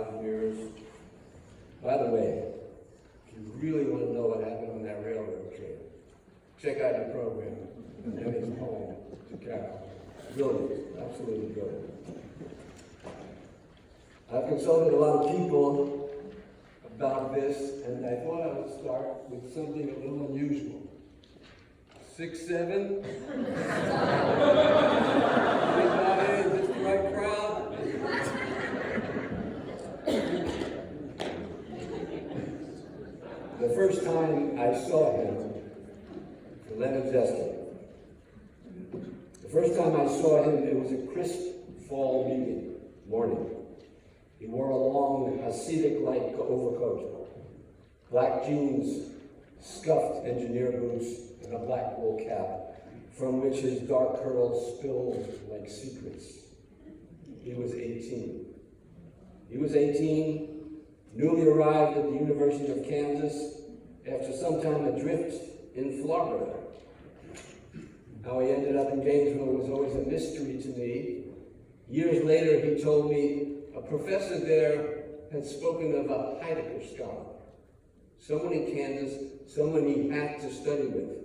5 years. By the way, if you really want to know what happened on that railroad train, check out the program and his poem to Carol. Brilliant, absolutely brilliant. I've consulted a lot of people about this, and I thought I would start with something a little unusual. 6'7"? Anybody? Is this the right crowd? The first time I saw him, Leonard Zeskind. The first time I saw him, it was a crisp fall morning. He wore a long, Hasidic-like overcoat, black jeans, scuffed engineer boots, and a black wool cap, from which his dark curls spilled like secrets. He was 18. He was 18, newly arrived at the University of Kansas after some time adrift in Florida. How he ended up in Gainesville was always a mystery to me. Years later, he told me a professor there had spoken of a Heidegger scholar, someone in Kansas, someone he had to study with.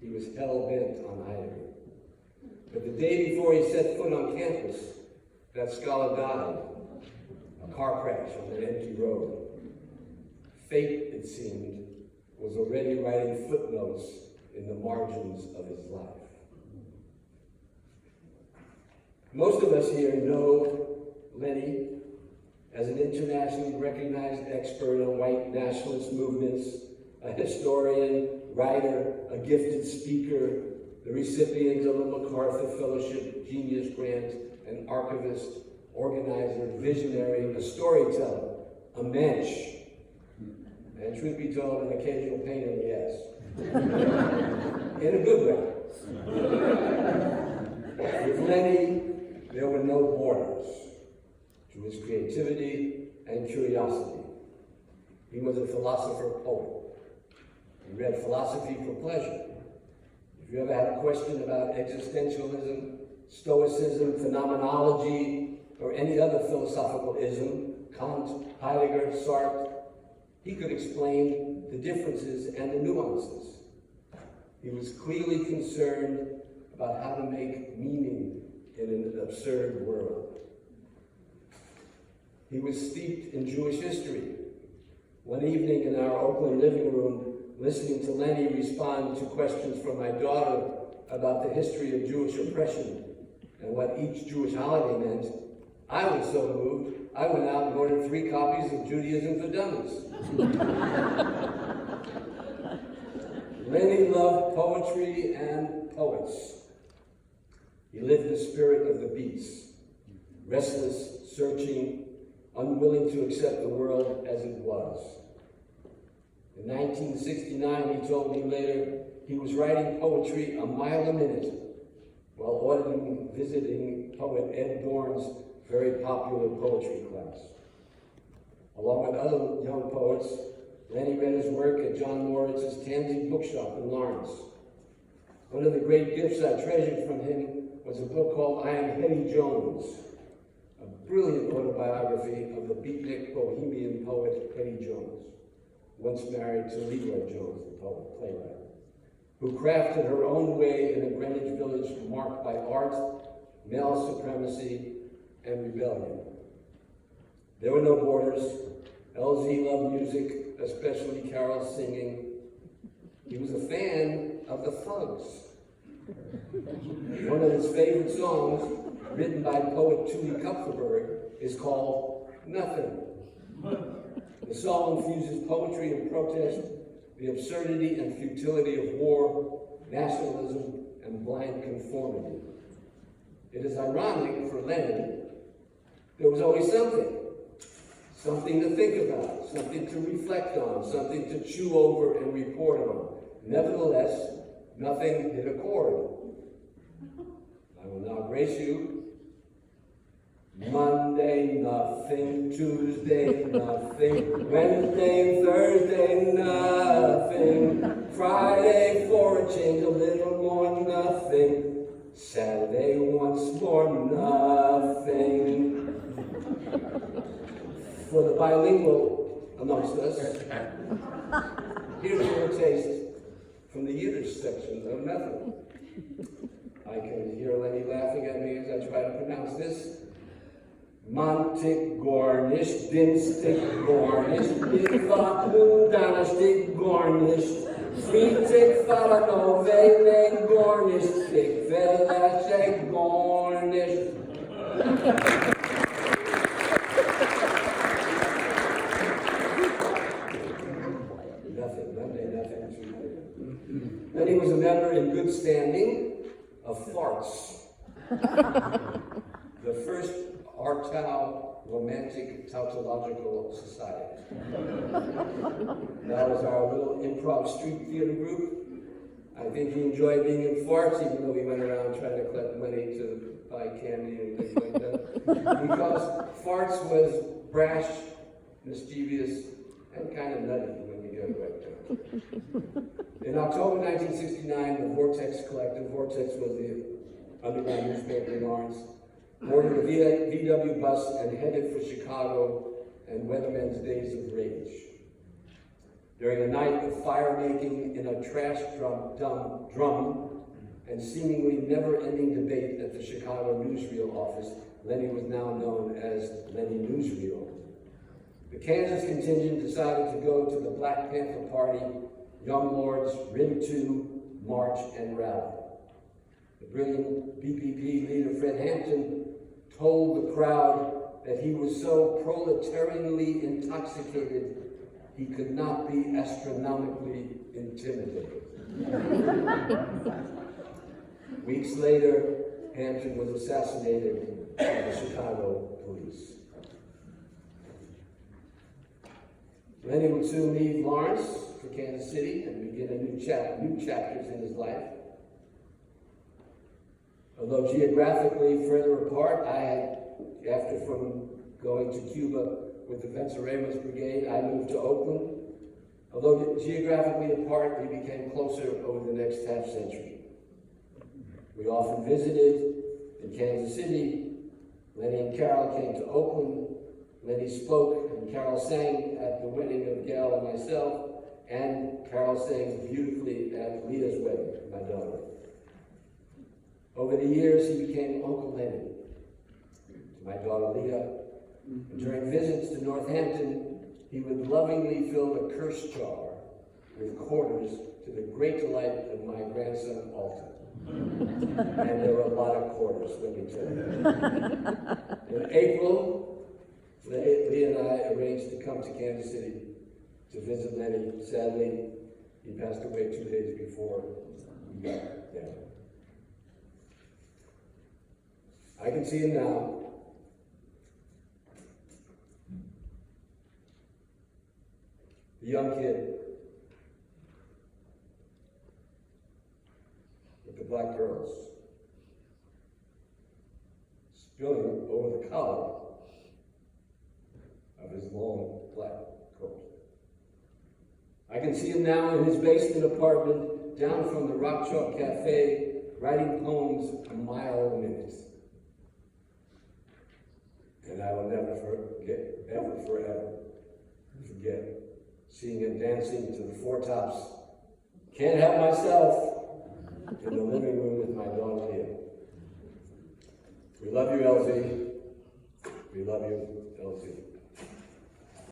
He was hell-bent on Heidegger. But the day before he set foot on campus, that scholar died. A car crash on an empty road. Fate, it seemed, was already writing footnotes in the margins of his life. Most of us here know Lenny as an internationally recognized expert on white nationalist movements, a historian, writer, a gifted speaker, the recipient of a MacArthur Fellowship Genius Grant, an archivist, organizer, visionary, a storyteller, a mensch, and truth be told, an occasional pain in the ass. In a good way. With Lenny, there were no borders to his creativity and curiosity. He was a philosopher-poet. He read philosophy for pleasure. If you ever had a question about existentialism, stoicism, phenomenology, or any other philosophical ism, Kant, Heidegger, Sartre, he could explain the differences and the nuances. He was clearly concerned about how to make meaning in an absurd world. He was steeped in Jewish history. One evening in our Oakland living room, listening to Lenny respond to questions from my daughter about the history of Jewish oppression and what each Jewish holiday meant, I was so moved, I went out and ordered 3 copies of Judaism for Dummies. Lenny loved poetry and poets. He lived the spirit of the beats, restless, searching, unwilling to accept the world as it was. In 1969, he told me later, he was writing poetry a mile a minute while auditing visiting poet Ed Dorn's very popular poetry class. Along with other young poets, Lenny read his work at John Moritz's Tansy Bookshop in Lawrence. One of the great gifts I treasured from him was a book called I Am Hetty Jones, a brilliant autobiography of the beatnik bohemian poet Hetty Jones, once married to Leroy Jones, the poet playwright, who crafted her own way in a Greenwich village marked by art, male supremacy, and rebellion. There were no borders. LZ loved music, especially Carol singing. He was a fan of the Thugs. One of his favorite songs, written by poet Tuli Kupferberg, is called Nothing. The song infuses poetry and protest, the absurdity and futility of war, nationalism, and blind conformity. It is ironic for Lenin, there was always something to think about, something to reflect on, something to chew over and report on. Nevertheless, nothing hit a chord. I will now grace you. Monday, nothing. Tuesday, nothing. Wednesday and Thursday, nothing. Friday, for a change, a little more, nothing. Saturday, once more, nothing. For the bilingual amongst us, here's a little taste from the Yiddish section of Method. I can hear Lenny laughing at me as I try to pronounce this. Mantik Gornish, Dinstig Gornish, Bivakun Danastig Gornish, Fritig Faranove, Leg Gornish, Fig Velashe Gornish. Nothing. Then he was a member in good standing of Farts, the first Artau Romantic Tautological Society. That was our little improv street theater group. I think he enjoyed being in Farts, even though he went around trying to collect money to buy candy and things like that. Because Farts was brash, mischievous, and kind of nutty when you get it right down. In October 1969, the Vortex Collective, Vortex was the underground newspaper in Lawrence, boarded a VW bus and headed for Chicago and Weatherman's Days of Rage. During a night of fire-making in a trash drum and seemingly never-ending debate at the Chicago newsreel office, Lenny was now known as Lenny Newsreel. The Kansas contingent decided to go to the Black Panther Party, Young Lords, Rim 2, March, and Rally. The brilliant BPP leader Fred Hampton told the crowd that he was so proletarianly intoxicated he could not be astronomically intimidated. Weeks later, Hampton was assassinated by the Chicago police. Lenny would soon leave Lawrence for Kansas City and begin new chapters in his life. Although geographically further apart, after from going to Cuba with the Venceremos Brigade, I moved to Oakland. Although geographically apart, we became closer over the next half century. We often visited in Kansas City. Lenny and Carol came to Oakland. Lenny spoke and Carol sang at the wedding of Gail and myself, and Carol sang beautifully at Leah's wedding, my daughter. Over the years, he became Uncle Lenny to my daughter Leah. And during visits to Northampton, he would lovingly fill the curse jar with quarters to the great delight of my grandson Alton. And there were a lot of quarters, let me tell you. In April, Leah and I arranged to come to Kansas City to visit Lenny. Sadly, he passed away 2 days before we got there. I can see him now. The young kid with the black girls spilling over the collar of his long black coat. I can see him now in his basement apartment down from the Rock Chalk Cafe, writing poems a mile a minute. And I will never forget, ever, forever forget seeing him dancing to the Four Tops. Can't help myself in the living room with my daughter Leah. We love you, LZ. We love you, LZ.